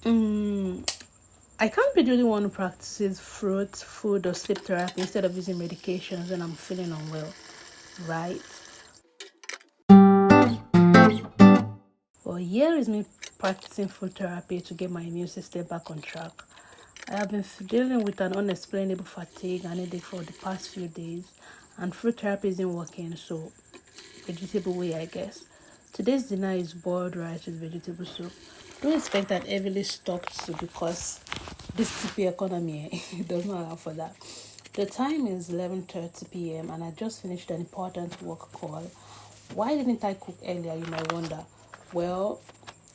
I can't be the only one who practices fruit, food, or sleep therapy instead of using medications when I'm feeling unwell, right? Well, here is me practicing food therapy to get my immune system back on track. I have been dealing with an unexplainable fatigue and headache for the past few days, and fruit therapy isn't working, so vegetable way, I guess. Today's dinner is boiled rice with vegetable soup. Don't expect an heavily stocked soup because this TP economy it does not allow for that. The time is 11:30 p.m. and I just finished an important work call. Why didn't I cook earlier, you might wonder? Well,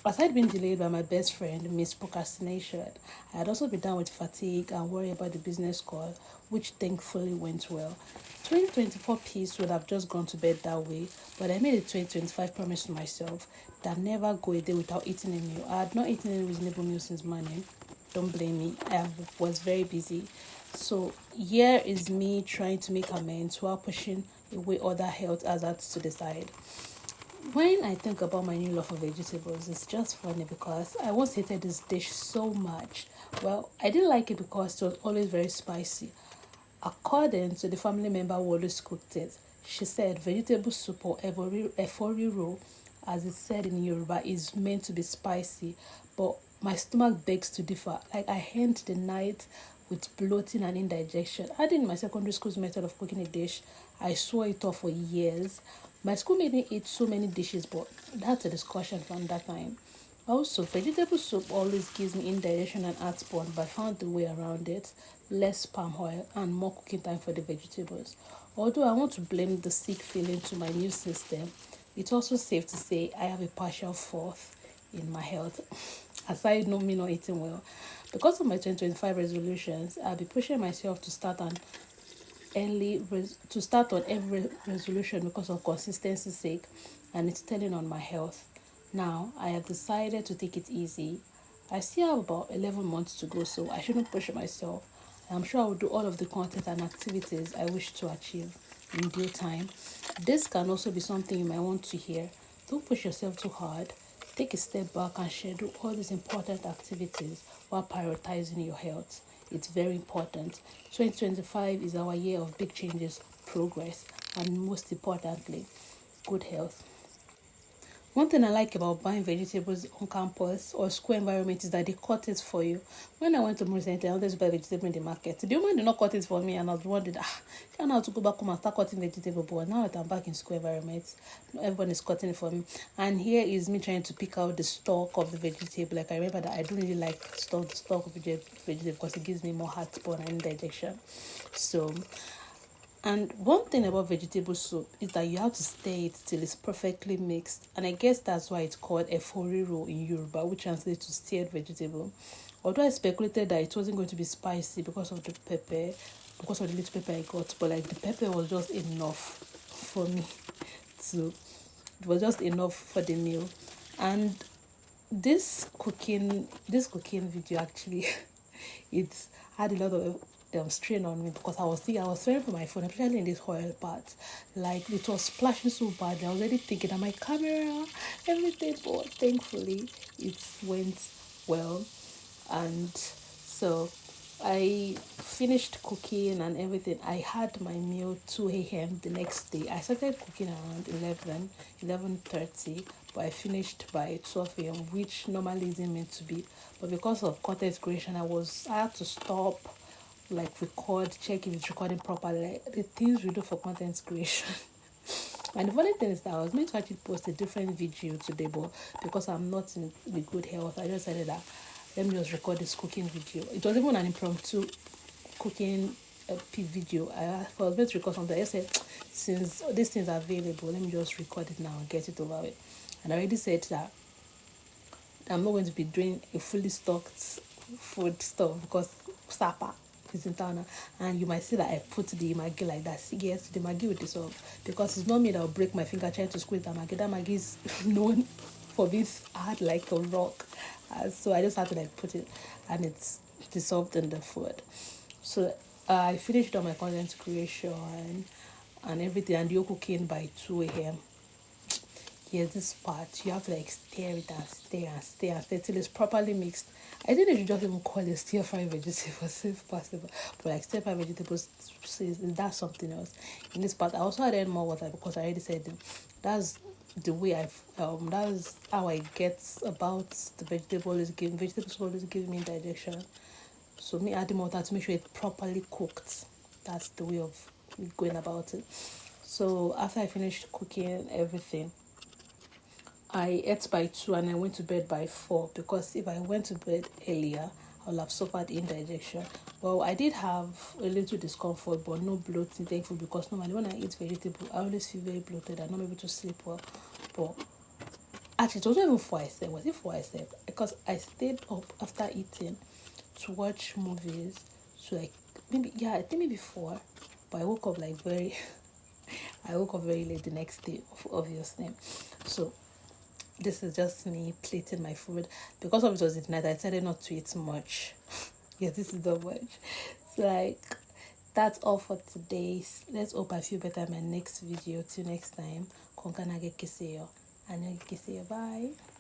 aside being delayed by my best friend, Miss Procrastination, I had also been down with fatigue and worry about the business call, which thankfully went well. 2024 piece would have just gone to bed that way, but I made a 2025 promise to myself that never go a day without eating a meal. I had not eaten any reasonable meal since morning. Don't blame me. Was very busy. So here is me trying to make amends while pushing away other health hazards to the side. When I think about my new love for vegetables, it's just funny because I once hated this dish so much. Well, I didn't like it because it was always very spicy. According to the family member who always cooked it, she said vegetable soup or efori roll, as it's said in Yoruba, is meant to be spicy, but my stomach begs to differ. Like I end the night with bloating and indigestion. Adding my secondary school's method of cooking a dish, I swore it off for years. My school made me eat so many dishes, but that's a discussion from that time. Also, vegetable soup always gives me indigestion and heartburn, but I found the way around it. Less palm oil and more cooking time for the vegetables. Although I want to blame the sick feeling to my new system, it's also safe to say I have a partial fourth in my health. Aside no me not eating well. Because of my 2025 resolutions, I'll be pushing myself to start on every resolution because of consistency's sake, and it's telling on my health. Now I have decided to take it easy. I still have about 11 months to go, so I shouldn't push myself. I'm sure I will do all of the content and activities I wish to achieve in due time. This can also be something you might want to hear. Don't push yourself too hard. Take a step back and schedule all these important activities while prioritizing your health. It's very important. 2025 is our year of big changes, progress, and most importantly, good health. One thing I like about buying vegetables on campus or school environment is that they cut it for you. When I went to recently, I wanted to buy vegetable in the market. The woman did not cut it for me, and I was wondering, I know how to go back home and start cutting vegetable. But now that I'm back in school environment, everyone is cutting it for me. And here is me trying to pick out the stalk of the vegetable. Like I remember that I don't really like the stalk of vegetable because it gives me more heartburn and indigestion. So and one thing about vegetable soup is that you have to stir it till it's perfectly mixed. And I guess that's why it's called eforiro in Yoruba, which translates to steered vegetable. Although I speculated that it wasn't going to be spicy because of the pepper, because of the little pepper I got, but like the pepper was just enough for me to, it was just enough for the meal. And this cooking video actually it had a lot of strain on me because I was staring for my phone, especially in this oil part. Like it was splashing so bad. I was already thinking that my camera, everything, but thankfully it went well. And so I finished cooking and everything. I had my meal 2 a.m. the next day. I started cooking around 11:30, but I finished by 12 a.m., which normally isn't meant to be. But because of content creation, I had to stop, like record, check if it's recording properly. The things we do for content creation. And the funny thing is that I was meant to actually post a different video today, but because I'm not in the good health, I just decided that let me just record this cooking video. It was even an impromptu cooking video. I was meant to record something. I just said, since these things are available, let me just record it now and get it over with. And I already said that I'm not going to be doing a fully stocked food stuff because Sapa is in town now. And you might see that I put the Maggi like that. Yes, the Maggi with this off because it's not me that will break my finger trying to squeeze that Maggi. That Maggi is known for being hard like a rock. So I just had to like put it and it's dissolved in the food. So I finished all my content creation and everything and you're cooking by 2 a.m. here's this part, you have to like stir it and stir and stir and stir till it's properly mixed. I think they should just even call it stir fry vegetables if possible. But like stir fry vegetables says that's something else. In this part I also added more water because I already said that's the way that's how I get about the vegetables always give me indigestion. So me adding water to make sure it's properly cooked. That's the way of me going about it. So after I finished cooking everything, I ate by 2 and I went to bed by 4 because if I went to bed earlier, I would have suffered indigestion. Well, I did have a little discomfort, but no bloating, thankful, because normally when I eat vegetable, I always feel very bloated. I'm not able to sleep well. But actually, it wasn't even 4 I slept. Was it 4 I slept? Because I stayed up after eating to watch movies. So like I think maybe 4. But I woke up like very I woke up very late the next day, obviously. So this is just me plating my food. Because of it was at night, I decided not to eat much. Yeah, this is not much. So like that's all for today. Let's hope I feel better in my next video. Till next time. Konkanage kiseyo. Bye.